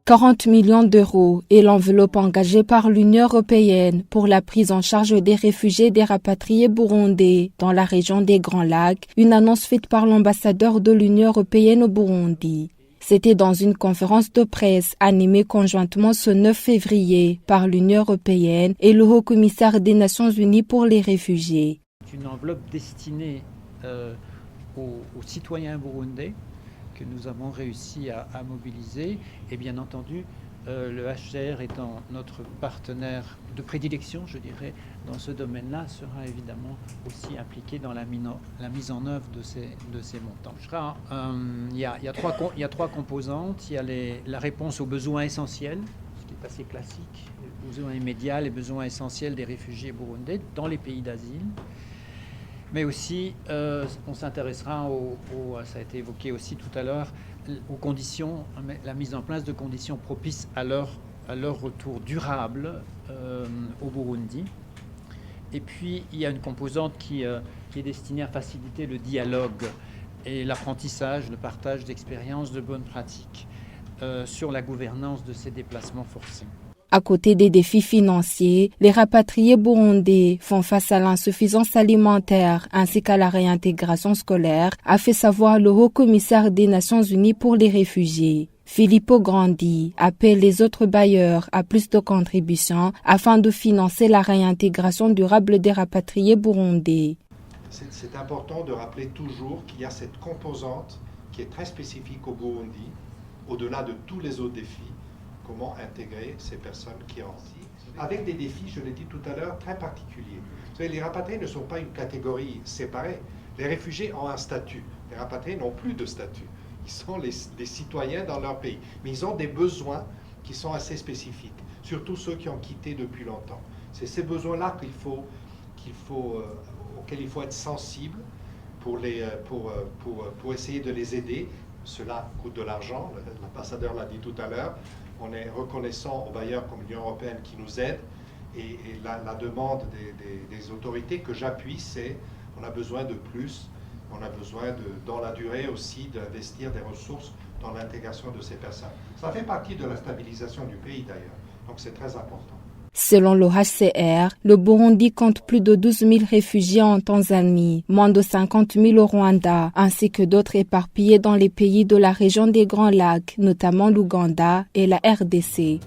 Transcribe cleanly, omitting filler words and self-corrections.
$40 millions est l'enveloppe engagée par l'Union européenne pour la prise en charge des réfugiés et des rapatriés burundais dans la région des Grands Lacs, une annonce faite par l'ambassadeur de l'Union européenne au Burundi. C'était dans une conférence de presse animée conjointement ce 9 février par l'Union européenne et le haut-commissaire des Nations unies pour les réfugiés. Une enveloppe destinée aux citoyens burundais que nous avons réussi à mobiliser, et bien entendu le HCR étant notre partenaire de prédilection, je dirais, dans ce domaine-là, sera évidemment aussi impliqué dans la mise en œuvre de ces montants. Il y a trois composantes. Il y a la réponse aux besoins essentiels, ce qui est assez classique, les besoins immédiats, les besoins essentiels des réfugiés burundais dans les pays d'asile. Mais aussi, on s'intéressera, ça a été évoqué aussi tout à l'heure, aux conditions, la mise en place de conditions propices à leur retour durable au Burundi. Et puis, il y a une composante qui est destinée à faciliter le dialogue et l'apprentissage, le partage d'expériences, de bonnes pratiques sur la gouvernance de ces déplacements forcés. À côté des défis financiers, les rapatriés burundais font face à l'insuffisance alimentaire ainsi qu'à la réintégration scolaire, a fait savoir le haut-commissaire des Nations unies pour les réfugiés. Filippo Grandi appelle les autres bailleurs à plus de contributions afin de financer la réintégration durable des rapatriés burundais. C'est important de rappeler toujours qu'il y a cette composante qui est très spécifique au Burundi, au-delà de tous les autres défis. Comment intégrer ces personnes qui en sont avec des défis, je l'ai dit tout à l'heure, très particuliers. Vous savez, les rapatriés ne sont pas une catégorie séparée. Les réfugiés ont un statut. Les rapatriés n'ont plus de statut. Ils sont des citoyens dans leur pays. Mais ils ont des besoins qui sont assez spécifiques, surtout ceux qui ont quitté depuis longtemps. C'est ces besoins-là auxquels il faut être sensible pour essayer de les aider. Cela coûte de l'argent, l'ambassadeur l'a dit tout à l'heure. On est reconnaissant aux bailleurs comme l'Union européenne qui nous aident. Et la demande des autorités que j'appuie, c'est on a besoin de plus. On a besoin, dans la durée aussi, d'investir des ressources dans l'intégration de ces personnes. Ça fait partie de la stabilisation du pays d'ailleurs. Donc c'est très important. Selon le HCR, le Burundi compte plus de 12 000 réfugiés en Tanzanie, moins de 50 000 au Rwanda, ainsi que d'autres éparpillés dans les pays de la région des Grands Lacs, notamment l'Ouganda et la RDC.